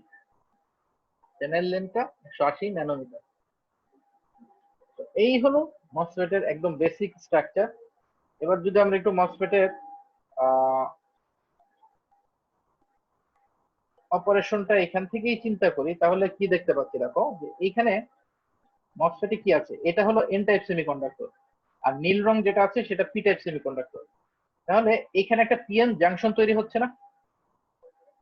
চ্যানেল লেন্থটা 180 ন্যানোমিটার। তো এই হলো মসফেটের একদম বেসিক স্ট্রাকচার। এবার যদি আমরা একটু মসফেটের অপারেশনটা এখান থেকেই চিন্তা করি তাহলে কি দেখতে পাচ্ছি দেখো যে এইখানে মসফেটে কি আছে, এটা হলো এন টাইপ সেমিকন্ডাক্টর, আর নীল রং যেটা আছে সেটা পি টাইপ সেমিকন্ডাক্টর। তাহলে এখানে একটা পিএন জাংশন তৈরি হচ্ছে না?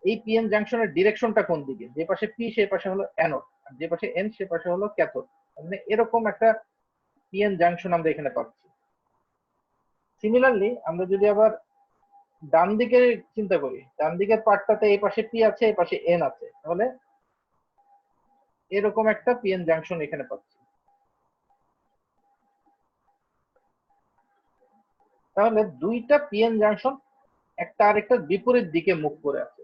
এই পিএন জাংশনের ডিরেকশনটা কোন দিকে? যে পাশে পি সে পাশে হলো অ্যানোড, আর যে পাশে এন সে পাশে হলো ক্যাথোড। মানে এরকম একটা পিএন জাংশন আমরা এখানে পাচ্ছি। সিমিলারলি আমরা যদি আবার ডান দিকে চিন্তা করি, ডান দিকের পার্টটাতে এই পাশে পি আছে এই পাশে এন আছে, তাহলে এরকম একটা পিএন জাংশন এখানে পাচ্ছি। তাহলে দুইটা পিএন জাংশন একটা আরেকটা বিপরীত দিকে মুখ করে আছে।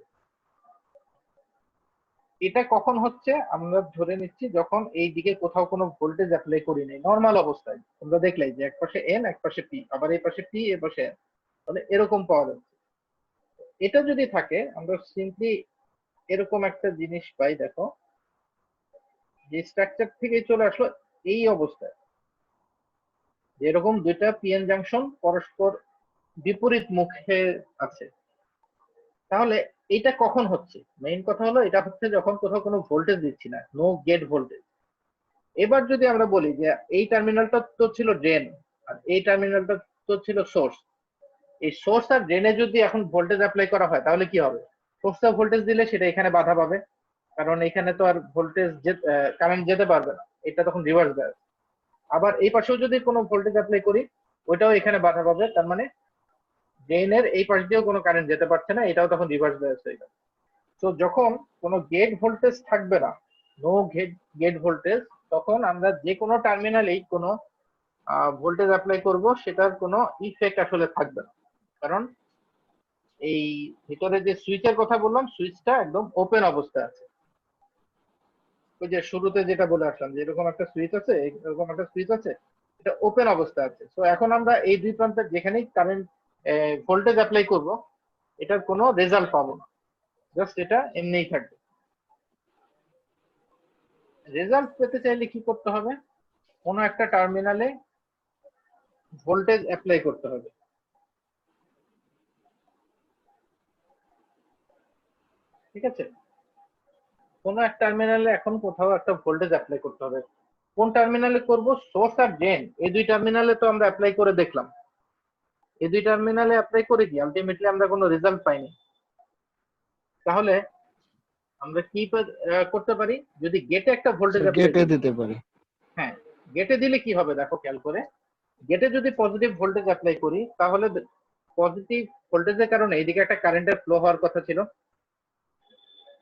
এটা কখন হচ্ছে? আমরা ধরে নিচ্ছি যখন এই দিকে কোথাও কোনো ভোল্টেজ অ্যাপ্লাই করি নাই, নর্মাল অবস্থায় তোমরা দেখলাই যে এক পাশে এন এক পাশে পি, আবার এই পাশে পি এ পাশে এন, তাহলে এরকম পাওয়া যাচ্ছে। এটা যদি থাকে আমরা সিম্পলি এরকম একটা জিনিস পাই। দেখো যে স্ট্রাকচার থেকে চলে আসলো এই অবস্থায়, যেরকম দুইটা পিএন জাংশন পরস্পর বিপরীত মুখে আছে। তাহলে এটা কখন হচ্ছে? মেইন কথা হলো এটা হচ্ছে যখন কোথাও কোনো ভোল্টেজ দিচ্ছি না, নো গেট ভোল্টেজ। এবার যদি আমরা বলি যে এই টার্মিনালটা তো ছিল ড্রেন আর এই টার্মিনালটা তো ছিল সোর্স, এই সোর্স আর ড্রেনে যদি এখন ভোল্টেজ অ্যাপ্লাই করা হয় তাহলে কি হবে? সোর্সে ভোল্টেজ দিলে সেটা এখানে বাধা পাবে, কারণ এখানে তো আর ভোল্টেজ কারেন্ট যেতে পারবে না, এটা তখন রিভার্স বায়াস। আবার এই পাশেও যদি কোনো ভোল্টেজ অ্যাপ্লাই করি ওইটাও এখানে বাধা পাবে, তার মানে ড্রেনের এই পাশ দিয়েও কোনো কারেন্ট যেতে পারছে না, এটাও তখন রিভার্স বায়াস হয়ে যাবে। তো যখন কোনো গেট ভোল্টেজ থাকবে না, নো গেট ভোল্টেজ, তখন আমরা যে কোনো টার্মিনালেই কোনো ভোল্টেজ অ্যাপ্লাই করব সেটার কোনো ইফেক্ট আসলে থাকবে না, কারণ এই ভিতরে যে সুইচের কথা বললাম সুইচটা একদম ওপেন অবস্থায় আছে। ওই যে শুরুতে যেটা বলে আসলাম যে এরকম একটা সুইচ আছে, এরকম একটা সুইচ আছে, এটা ওপেন অবস্থায় আছে। তো এখন আমরা এই দুই প্রান্তে যেখানেই কারেন্ট ভোল্টেজ অ্যাপ্লাই করব এটার কোনো রেজাল্ট পাবো না, জাস্ট এটা এমনিই থাকবে। রেজাল্ট পেতে চাইলে কি করতে হবে? কোনো একটা টার্মিনালে ভোল্টেজ অ্যাপ্লাই করতে হবে। ঠিক আছে, কোনো এক টার্মিনালে এখন কোথাও একটা ভোল্টেজ অ্যাপ্লাই করতে হবে। কোন টার্মিনালে করব? সোর্স আর ড্রেন এই দুই টার্মিনালে তো আমরা অ্যাপ্লাই করে দেখলাম, এই দুই টার্মিনালে অ্যাপ্লাই করে কি আলটিমেটলি আমরা কোনো রেজাল্ট পাইনি। তাহলে আমরা কি করতে পারি? যদি গেটে একটা ভোল্টেজ অ্যাপ্লাই গেটে করি, দিতে পারি। হ্যাঁ গেটে দিলে কি হবে দেখো খেয়াল করে, গেটে যদি পজিটিভ ভোল্টেজ অ্যাপ্লাই করি তাহলে পজিটিভ ভোল্টেজের কারণে এইদিকে একটা কারেন্টের ফ্লো হওয়ার কথা ছিল,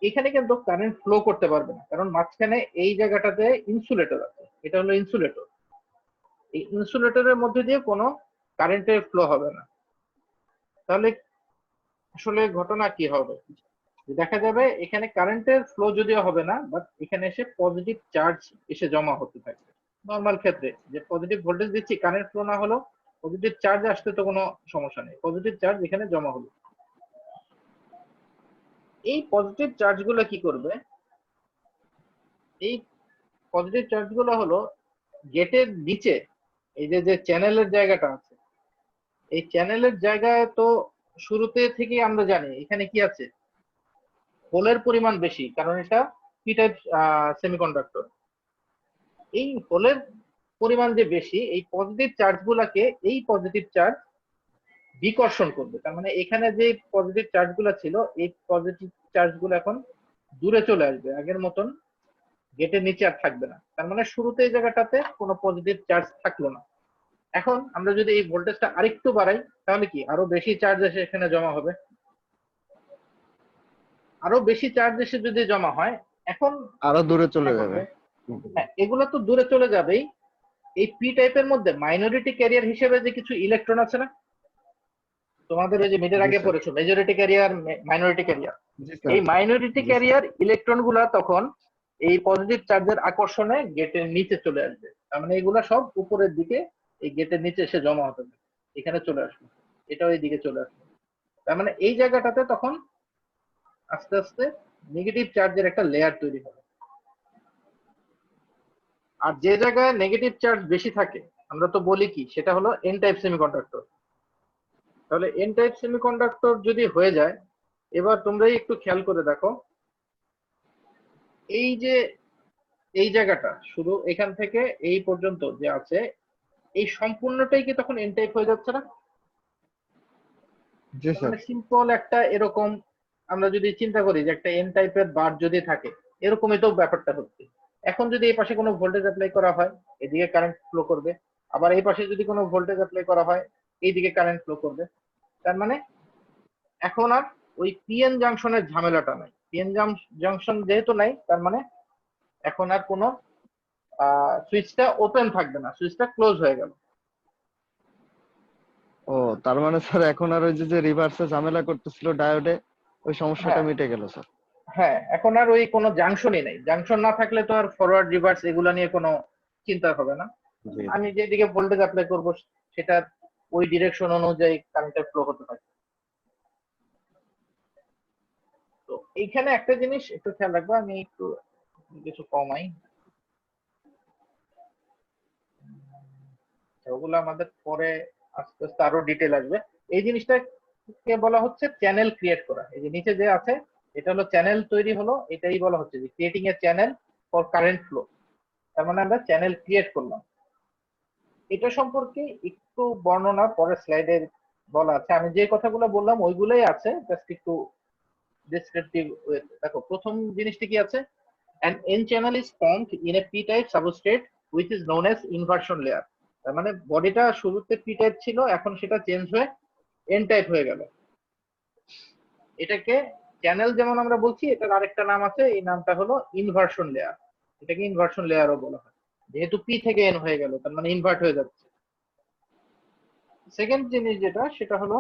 এখানে কিন্তু কারেন্ট ফ্লো করতে পারবে না, কারণ মাঝখানে এই জায়গাটাতে ইনসুলেটর আছে, এটা হলো ইনসুলেটর, এই ইনসুলেটরের মধ্যে দিয়ে কোনো কারেন্টের ফ্লো হবে না। তাহলে আসলে ঘটনা কি হবে? দেখা যাবে এখানে কারেন্টের ফ্লো যদিও হবে না, বাট এখানে এসে পজিটিভ চার্জ এসে জমা হতে থাকবে। নর্মাল ক্ষেত্রে যে পজিটিভ ভোল্টেজ দিচ্ছি কারেন্ট ফ্লো না হলেও পজিটিভ চার্জ আসতে তো কোনো সমস্যা নেই, পজিটিভ চার্জ এখানে জমা হলো। এই পজিটিভ চার্জ গুলো কি করবে? এই পজিটিভ চার্জ গুলো হলো গেটের নিচে এই যে যে চ্যানেলের জায়গাটা আছে, এই চ্যানেলের জায়গায় তো শুরুতে থেকে আমরা জানি এখানে কি আছে, হোলের পরিমাণ বেশি, কারণ এটা পি টাইপ সেমিকন্ডাক্টর। এই হোলের পরিমাণ যে বেশি, এই পজিটিভ চার্জ গুলাকে এই পজিটিভ চার্জ বিকর্ষণ করবে, তার মানে এখানে যে পজিটিভ চার্জ গুলা ছিল এই পজিটিভ চার্জ গুলো এখন দূরে চলে আসবে, আগের মতন গেটের নিচে আর থাকবে না। তার মানে শুরুতে এই জায়গাটাতে কোনো পজিটিভ চার্জ থাকলো না। এখন আমরা যদি এই ভোল্টেজটা আরেকটু বাড়াই তাহলে কি আরো বেশি চার্জ এসে এখানে জমা হবে, আরো বেশি চার্জ এসে যদি জমা হয় এখন আরো দূরে চলে দেখা যাবে। হবে, হ্যাঁ এগুলো তো দূরে চলে যাবেই, এই পি টাইপের মধ্যে মাইনরিটি ক্যারিয়ার হিসেবে যে কিছু ইলেকট্রন আছে না, তোমাদের ওই যে মিডের জি আগে স্যার। পড়েছো মেজরিটি ক্যারিয়ার মাইনরিটি ক্যারিয়ার, জি স্যার। এই মাইনরিটি জি স্যার। ক্যারিয়ার ইলেকট্রন গুলা তখন এই পজিটিভ চার্জের আকর্ষণে গেটের নিচে চলে আসবে, তার মানে এগুলা সব উপরের দিকে এই গেটের নিচে এসে জমা হতে হবে, এখানে চলে আসবে, এটাও এই দিকে চলে আসবে। তার মানে এই জায়গাটাতে তখন আস্তে আস্তে নেগেটিভ চার্জের একটা লেয়ার তৈরি হবে। আর যে জায়গায় নেগেটিভ চার্জ বেশি থাকে আমরা তো বলি কি সেটা হলো এন টাইপ সেমিকন্ডাক্টর। তাহলে এন টাইপ সেমিকন্ডাক্টর যদি হয়ে যায়, এবার তোমরাই একটু খেয়াল করে দেখো, এই যে এই জায়গাটা শুধু এখান থেকে এই পর্যন্ত যে আছে এই সম্পূর্ণটাই কি তখন এন টাইপ হয়ে যাচ্ছে না? জি স্যার। মানে সিম্পল একটা এরকম আমরা যদি চিন্তা করি যে একটা এন টাইপের বার যদি থাকে, এরকমই তো ব্যাপারটা হচ্ছে। এখন যদি এই পাশে কোনো ভোল্টেজ অ্যাপ্লাই করা হয়, এদিকে কারেন্ট ফ্লো করবে। আবার এই পাশে যদি কোনো ভোল্টেজ অ্যাপ্লাই করা হয়, এইদিকে কারেন্ট ফ্লো করবে। তার মানে এখন আর ওই পিএন জাংশনের ঝামেলাটা নাই। পিএন জাংশন যেহেতু নাই, তার মানে এখন আর কোনো সুইচটা ওপেন থাকবে না, সুইচটা ক্লোজ হয়ে গেল। ও, তার মানে স্যার এখন আর ওই যে রিভার্সে ঝামেলা করতেছিল ডায়োডে, ওই সমস্যাটা হ্যাঁ মিটে গেল স্যার। হ্যাঁ, এখন আর ওই কোনো জাংশনই নাই। জাংশন না থাকলে তো আর ফরওয়ার্ড রিভার্স এগুলা নিয়ে কোনো চিন্তা হবে না। জি জি। আমি যেদিকে ভোল্টেজ অ্যাপ্লাই করবো সেটা ওই ডিরেকশন অনুযায়ী কারেন্টের ফ্লো হতে থাকে। তো এইখানে একটা জিনিস একটু খেয়াল রাখবো, আমি একটু কিছু কমাই, ওগুলো আমাদের পরে আস্তে আস্তে আরো ডিটেল আসবে। এই জিনিসটাকে বলা হচ্ছে চ্যানেল ক্রিয়েট করা। এই যে নিচে যে আছে এটা হলো চ্যানেল তৈরি হলো, এটাই বলা হচ্ছে যে creating a channel for current flow. তার মানে আমরা চ্যানেল ক্রিয়েট করলাম। এটা সম্পর্কে একটু বর্ণনা পরের স্লাইডে বলা আছে। আমি যে কথাগুলো বললাম ওইগুলোই আছে, জাস্ট একটু ডেসক্রিপটিভ। দেখো প্রথম জিনিসটি কি আছে, an n channel is formed in a p type substrate which is known as inversion layer। তার মানে বডিটা শুরুতে p টাইপ ছিল, এখন সেটা চেঞ্জ হয়ে n টাইপ হয়ে গেল। এটাকে চ্যানেল যেমন আমরা বলছি, এটার আরেকটা নাম আছে, এই নামটা হলো ইনভার্সন লেয়ার। এটাকে ইনভার্সন লেয়ারও বলা হয়, যেহেতু p থেকে n হয়ে গেল তার মানে ইনভার্ট হয়ে যাচ্ছে। সেকেন্ড জিনিস যেটা, সেটা হলো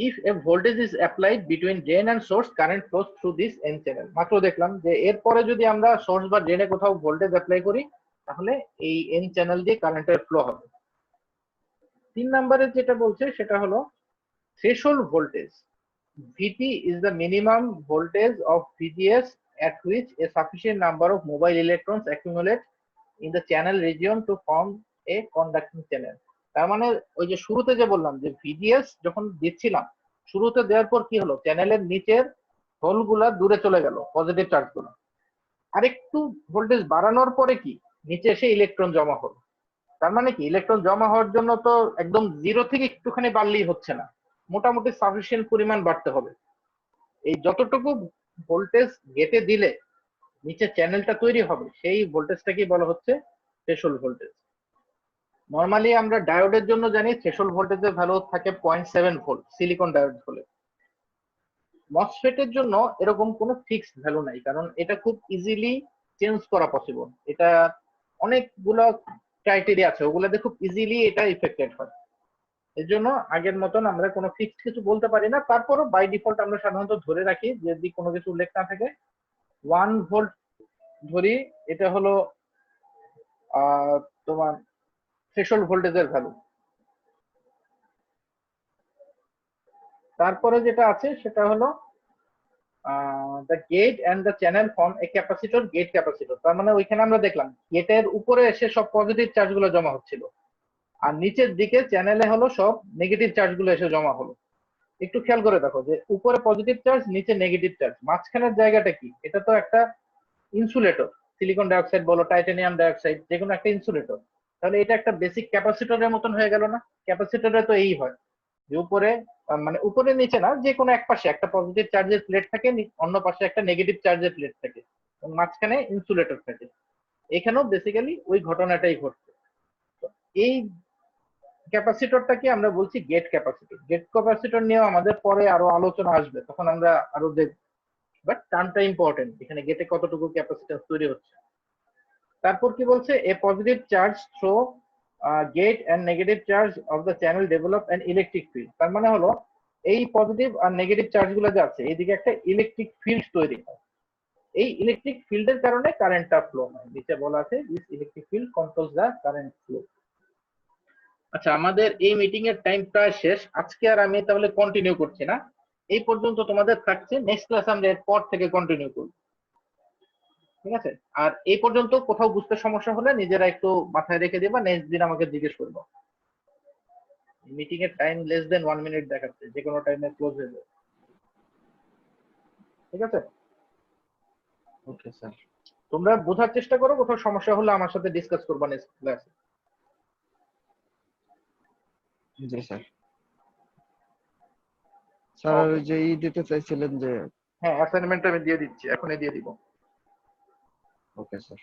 if a voltage is applied between drain and source current flows through this n channel। মাত্র দেখলাম যে এরপরে যদি আমরা সোর্স বা ড্রেনে কোথাও ভোল্টেজ অ্যাপ্লাই করি, তাহলে এই n চ্যানেল দিয়ে কারেন্টের ফ্লো হবে। 3 নম্বরে যেটা বলছে সেটা হলো threshold voltage। VT is the minimum voltage of VGS at which a sufficient number of mobile electrons accumulate in the channel region to form a conducting channel। তার মানে ওই যে শুরুতে যে বললাম যে VGS যখন দিচ্ছিলাম, শুরুতে দেওয়ার পর কি হলো, চ্যানেলের নিচের হোলগুলা দূরে চলে গেল, পজিটিভ চার্জ গুলো। আরেকটু ভোল্টেজ বাড়ানোর পরে কি নিচে এসে ইলেকট্রন জমা হলো। তার মানে কি ইলেকট্রন জমা হওয়ার জন্য তো একদম জিরো থেকে একটুখানি বাড়লেই হচ্ছে না, মোটামুটি সাফিসিয়েন্ট পরিমাণ বাড়তে হবে। এই যতটুকু ভোল্টেজ গেটে দিলে নিচে চ্যানেলটা তৈরি হবে, সেই ভোল্টেজটাকেই বলা হচ্ছে থ্রেশহোল্ড ভোল্টেজ। নর্মালি আমরা ডায়োডের জন্য জানি থ্রেশহোল্ড ভোল্টেজের ভ্যালু থাকে 0.7 ভোল্ট সিলিকন ডায়োড হলে। মসফেটের জন্য এরকম কোনো ফিক্সড ভ্যালু নাই, কারণ এটা খুব ইজিলি চেঞ্জ করা পসিবল। এটা অনেকগুলো ক্রাইটেরিয়া আছে, ওগুলোতে খুব ইজিলি এটা ইফেক্টেড হয়। এর জন্য আগের মতন আমরা কোনো ফিক্সড কিছু বলতে পারি না। তারপরও বাই ডিফল্ট আমরা সাধারণত ধরে রাখি, যদি কোনো কিছু উল্লেখ না থাকে 1 ভোল্ট ধরি, এটা হলো তোমার থ্রেশহোল্ড ভোল্টেজের ভ্যালু। তারপরে যেটা আছে সেটা হলো the gate and the channel form a capacitor, gate capacitor. তার মানে ওইখানে আমরা দেখলাম গেটের উপরে এসে সব পজিটিভ চার্জ গুলো জমা হচ্ছিল, আর নিচের দিকে চ্যানেলে হলো সব নেগেটিভ চার্জ গুলো এসে জমা হলো। একটু খেয়াল করে দেখো যে উপরে পজিটিভ চার্জ, নিচে নেগেটিভ চার্জ, মাঝখানের জায়গাটা কি, এটা তো একটা ইনসুলেটর। সিলিকন ডাইঅক্সাইড বলো, টাইটানিয়াম ডাইঅক্সাইড, যে কোনো একটা ইনসুলেটর। তাহলে এটা একটা বেসিক ক্যাপাসিটরের মতন হয়ে গেল না? ক্যাপাসিটরে তো এই হয় যে উপরে মানে উপরে নিচে না, যে কোনো এক পাশে একটা পজিটিভ চার্জের প্লেট থাকে, অন্য পাশে একটা নেগেটিভ চার্জের প্লেট থাকে, এবং মাঝখানে ইনসুলেটর থাকে। এখানেও বেসিক্যালি ওই ঘটনাটাই ঘটছে। তো এই ক্যাপাসিটরটাকে আমরা বলছি গেট ক্যাপাসিটর। গেট ক্যাপাসিটর নিয়েও আমাদের পরে আরো আলোচনা আসবে, তখন আমরা আরো দেখব। বাট টার্মটা ইম্পর্টেন্ট, এখানে গেটে কতটুকু ক্যাপাসিট্যান্স তৈরি হচ্ছে। তারপর কি বলছে, a positive charge through gate and negative charge of the channel develop an electric field. তার মানে হলো এই পজিটিভ আর নেগেটিভ চার্জ গুলো যে আছে, এইদিকে একটা ইলেকট্রিক ফিল্ড তৈরি হয়। এই ইলেকট্রিক ফিল্ডের কারণে কারেন্টটা ফ্লো হয়। নিচে বলা আছে this electric field controls the current flow. আচ্ছা, আমাদের এই মিটিং এর টাইম প্রায় শেষ। আজকে আর আমি তাহলে কন্টিনিউ করছি না, এই পর্যন্ত তোমাদের থাকছে। নেক্সট ক্লাস আমরা এরপর থেকে কন্টিনিউ করব, ঠিক আছে? আর এই পর্যন্ত কোথাও বুঝতে সমস্যা হলে নিজেরা একটু মাথায় রেখে দিবা, নেক্সট দিন আমাকে জিজ্ঞেস করবো। মিটিং এর টাইম লেস দেন 1 মিনিট দেখাচ্ছে, যে কোনো টাইমে ক্লোজ হয়ে যাবে, ঠিক আছে? Okay sir. তোমরা বোঝার চেষ্টা করো, কোথাও সমস্যা হলে আমার সাথে ডিসকাস করবা নেক্সট ক্লাসে। জি স্যার। স্যার আর ওই যে দিতে চাইছিলেন যে, হ্যাঁ, অ্যাসাইনমেন্ট আমি দিয়ে দিচ্ছি, এখনই দিয়ে দিব। Okay sir.